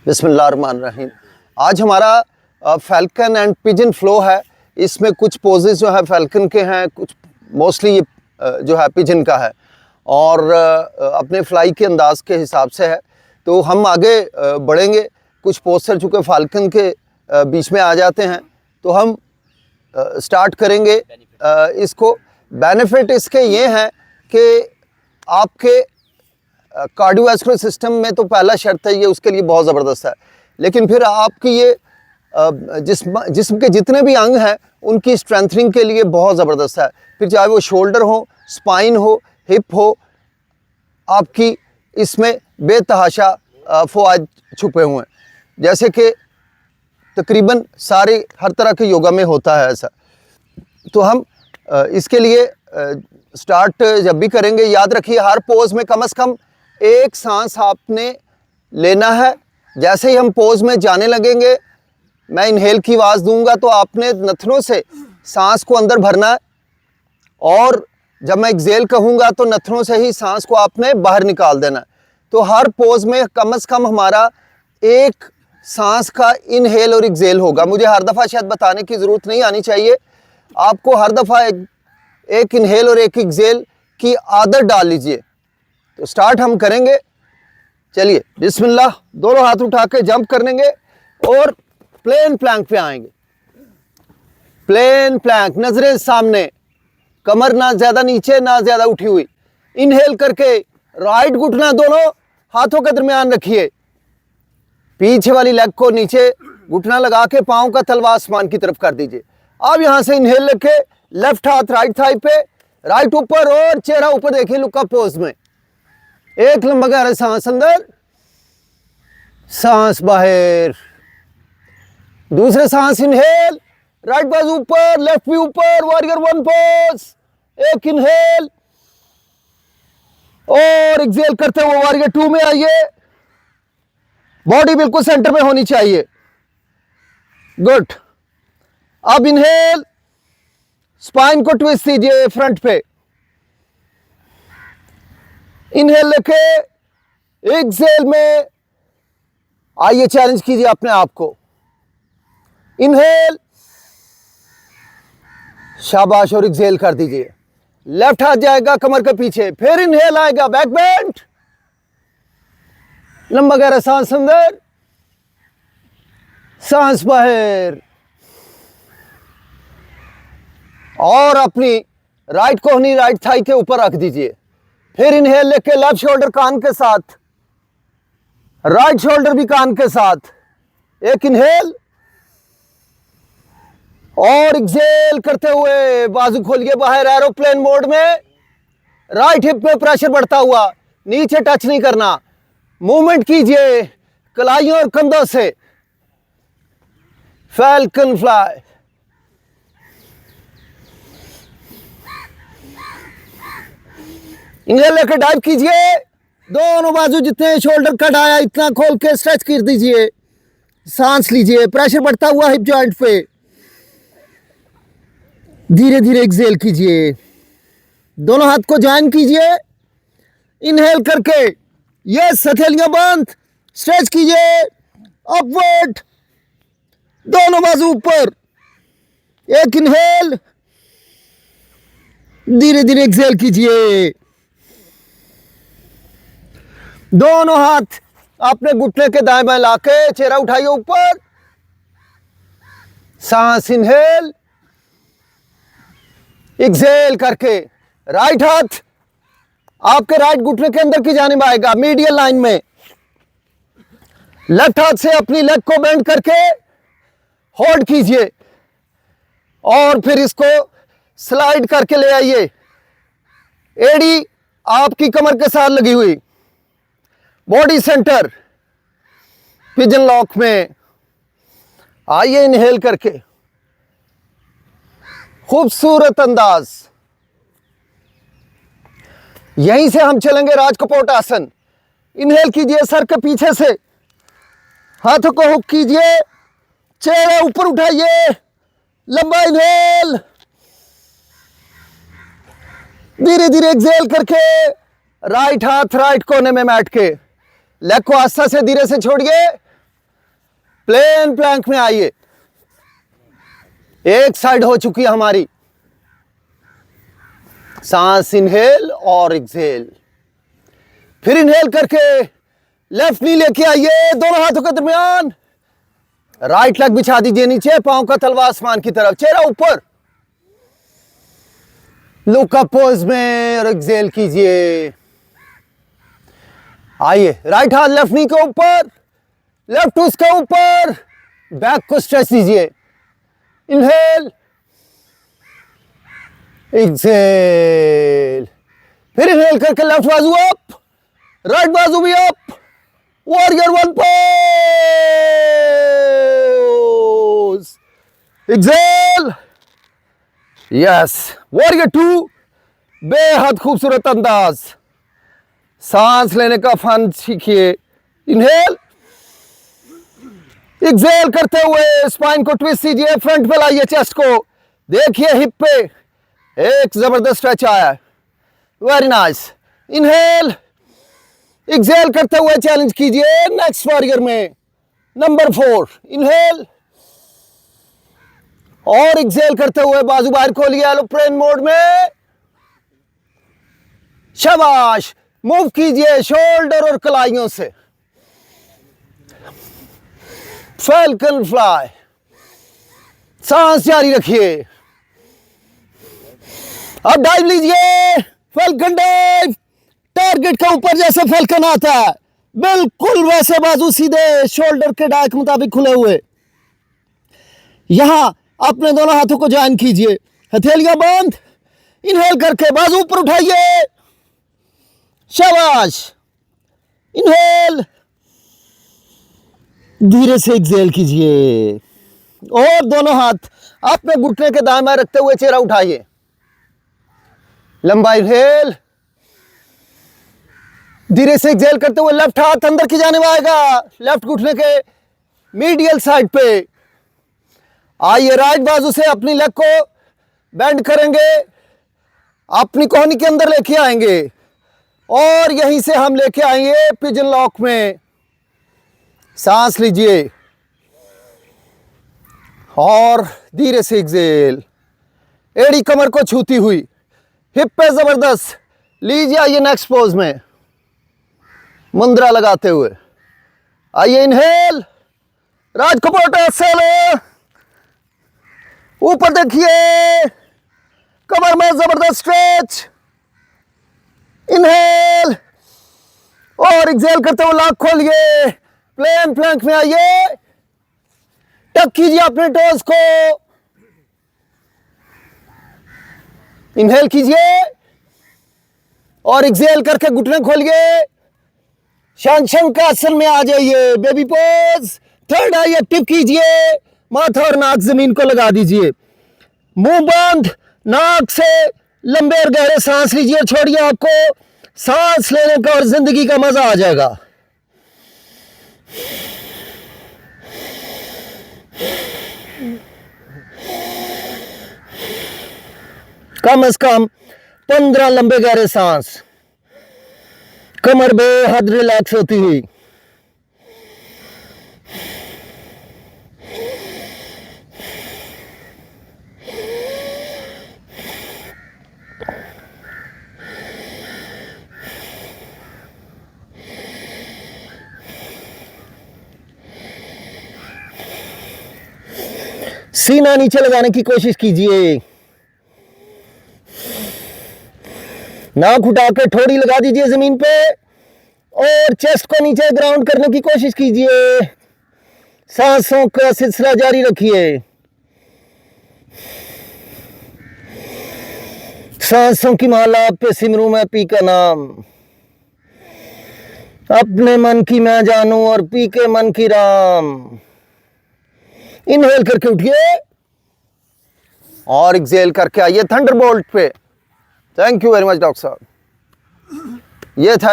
बिस्मिल्लाहिर्रहमानिर्रहीम। आज हमारा फैल्कन एंड पिजन फ्लो है। इसमें कुछ पोजेस जो है फैल्कन के हैं, कुछ मोस्टली ये जो है पिजन का है और अपने फ्लाई के अंदाज के हिसाब से है। तो हम आगे बढ़ेंगे। कुछ पोस्टर चूँकि फैल्कन के बीच में आ जाते हैं तो हम स्टार्ट करेंगे इसको। बेनिफिट इसके ये हैं कि आपके कार्डियोवैस्कुलर सिस्टम में तो पहला शर्त है ये, उसके लिए बहुत ज़बरदस्त है। लेकिन फिर आपकी ये जिस्म के जितने भी अंग हैं उनकी स्ट्रेंथनिंग के लिए बहुत ज़बरदस्त है। फिर चाहे वो शोल्डर हो, स्पाइन हो, हिप हो, आपकी इसमें बेतहाशा फ़वाइद छुपे हुए हैं। जैसे कि तकरीबन सारे हर तरह के योगा में होता है ऐसा। तो हम इसके लिए स्टार्ट जब भी करेंगे, याद रखिए हर पोज में कम से कम एक सांस आपने लेना है। जैसे ही हम पोज में जाने लगेंगे, मैं इनहेल की आवाज़ दूंगा तो आपने नथनों से सांस को अंदर भरना है और जब मैं एक्सेल कहूँगा तो नथनों से ही सांस को आपने बाहर निकाल देना है। तो हर पोज में कम से कम हमारा एक सांस का इनहेल और एक्सेल होगा। मुझे हर दफ़ा शायद बताने की ज़रूरत नहीं आनी चाहिए, आपको हर दफ़ा एक इनहेल और एक एक्सेल की आदत डाल लीजिए। तो स्टार्ट हम करेंगे। चलिए बिस्मिल्लाह। दोनों हाथ उठा के जंप करेंगे और प्लेन प्लैंक पे आएंगे। प्लेन प्लैंक, नजरें सामने, कमर ना ज्यादा नीचे ना ज्यादा उठी हुई। इनहेल करके राइट घुटना दोनों हाथों के दरमियान रखिए। पीछे वाली लेग को नीचे घुटना लगा के पांव का तलवा आसमान की तरफ कर दीजिए। अब यहां से इनहेल लेके लेफ्ट हाथ राइट थाई पे, राइट ऊपर और चेहरा ऊपर देखिए लुकअप पोज में। एक लंबा गहरा सांस अंदर, सांस बाहर। दूसरे सांस इनहेल, राइट बाजू ऊपर, लेफ्ट भी ऊपर, वॉरियर वन पोज। एक इनहेल और एक्सेल करते हुए वॉरियर टू में आइए। बॉडी बिल्कुल सेंटर में होनी चाहिए। गुड। अब इनहेल, स्पाइन को ट्विस्ट कीजिए फ्रंट पे। इनहेल लेके एक्सेल में आइए, चैलेंज कीजिए अपने आप को। इनहेल, शाबाश, और एक्सेल कर दीजिए। लेफ्ट हाथ जाएगा कमर के पीछे, फिर इनहेल आएगा, बैक बेंड, लंबा गहरा सांस अंदर, सांस बाहर। और अपनी राइट कोहनी राइट थाई के ऊपर रख दीजिए। फिर इनहेल लेके लेफ्ट शोल्डर कान के साथ, राइट शोल्डर भी कान के साथ। एक इनहेल और एक्सेल करते हुए बाजू खोलिए बाहर, एरोप्लेन मोड में। राइट हिप में प्रेशर बढ़ता हुआ, नीचे टच नहीं करना। मूवमेंट कीजिए कलाइयों और कंधों से। Falcon fly. इनहेल लेकर डाइव कीजिए। दोनों बाजू जितने शोल्डर कट आया इतना खोल के स्ट्रेच कर दीजिए। सांस लीजिए, प्रेशर बढ़ता हुआ हिप जॉइंट पे। धीरे धीरे एक्सेल कीजिए। दोनों हाथ को ज्वाइन कीजिए। इनहेल करके ये हथेलियां बंद, स्ट्रेच कीजिए अपवर्ड, दोनों बाजू ऊपर। एक इनहेल, धीरे धीरे एक्सेल कीजिए। दोनों हाथ अपने घुटने के दाएं बाएं लाके चेहरा उठाइए ऊपर। सांस इनहेल, एक्सेल करके राइट हाथ आपके राइट घुटने के अंदर की जानिब आएगा, मीडियल लाइन में। लेफ्ट हाथ से अपनी लेग को बेंड करके होल्ड कीजिए और फिर इसको स्लाइड करके ले आइए। एड़ी आपकी कमर के साथ लगी हुई, बॉडी सेंटर, पिजन लॉक में आइए। इनहेल करके खूबसूरत अंदाज। यहीं से हम चलेंगे राजकपोट आसन। इनहेल कीजिए सर के पीछे से, हाथों को हुक कीजिए, चेहरा ऊपर उठाइए, लंबा इनहेल, धीरे धीरे एक्सेल करके राइट हाथ राइट कोने में मैट के, लेग को आस्था से धीरे से छोड़िए, प्लेन प्लैंक में आइए। एक साइड हो चुकी है हमारी। सांस इनहेल और एक्सहेल। फिर इनहेल करके लेफ्ट नी लेके आइए दोनों हाथों के दरमियान। राइट लेग बिछा दीजिए नीचे, पांव का तलवा आसमान की तरफ, चेहरा ऊपर। लुक अप पोज में और एक्सहेल कीजिए। आइए, राइट हाथ लेफ्ट नी के ऊपर, लेफ्ट उसके ऊपर, बैक को स्ट्रेच दीजिए। Inhale, exhale. फिर इनहेल करके लेफ्ट बाजू अप, राइट बाजू भी up. Warrior one pose, exhale, yes. Warrior two, बेहद खूबसूरत अंदाज। सांस लेने का फन सीखिए। इनहेल, एक्सहेल करते हुए स्पाइन को ट्विस्ट कीजिए, फ्रंट पे लाइए चेस्ट को। देखिए हिप पे एक जबरदस्त स्ट्रेच आया है, वेरी नाइस। इनहेल, एक्सहेल करते हुए चैलेंज कीजिए नेक्स्ट वॉरियर में, नंबर 4। इनहेल और एक्सहेल करते हुए बाजू बाहर खोलिए एरोप्लेन मोड में। शाबाश। मूव कीजिए शोल्डर और कलाइयों से। Falcon fly. सांस जारी रखिए। अब डाइव लीजिए, फैल्कन डाइव। टारगेट के ऊपर जैसे फैल्कन आता है, बिल्कुल वैसे बाजू सीधे, शोल्डर के डाय के मुताबिक खुले हुए। यहां अपने दोनों हाथों को ज्वाइन कीजिए, हथेलियां बंद। इनहेल करके बाजू ऊपर उठाइए, शाबाश। इनहेल, धीरे से एक्सहेल कीजिए और दोनों हाथ अपने घुटने के दाएं बाएं रखते हुए चेहरा उठाइए। लंबा इनहेल, धीरे से एक्सहेल करते हुए लेफ्ट हाथ अंदर की जाने आएगा, लेफ्ट घुटने के मीडियल साइड पे। आइए, राइट बाजू से अपनी लेग को बेंड करेंगे, अपनी कोहनी के अंदर लेके आएंगे और यहीं से हम लेके आएंगे पिजन लॉक में। सांस लीजिए और धीरे से एक्सहेल। एड़ी कमर को छूती हुई, हिप पे जबरदस्त लीजिए। आइए नेक्स्ट पोज में मुद्रा लगाते हुए। आइए, इनहेल, राजकोट एक्सहेल। ऊपर देखिए, कमर में जबरदस्त स्ट्रेच। इनहेल और एक्सहेल करते हुए लाख खोलिए, प्लेन प्लैंक में आइए। टक कीजिए अपने टोज को। इनहेल कीजिए और एक्सहेल करके घुटने खोलिए, शंखासन में आ जाइए, बेबी पोज। थर्ड आई एक्टिव कीजिए, माथा और नाक जमीन को लगा दीजिए। मुंह बंद, नाक से लंबे और गहरे सांस लीजिए, छोड़िए आपको सांस लेने का और जिंदगी का मजा आ जाएगा। कम से कम 15 लंबे गहरे सांस, कमर बेहद रिलैक्स होती हुई। सीना नीचे लगाने की कोशिश कीजिए, नाक उठा के ठोड़ी लगा दीजिए जमीन पे और चेस्ट को नीचे ग्राउंड करने की कोशिश कीजिए। सांसों का सिलसिला जारी रखिए। सांसों की माला पे सिमरू मैं पी का नाम, अपने मन की मैं जानूं और पी के मन की राम। इनहेल करके उठिए और एक्सहेल करके आइए थंडरबोल्ट पे। Thank you very much doctor साहब। ये था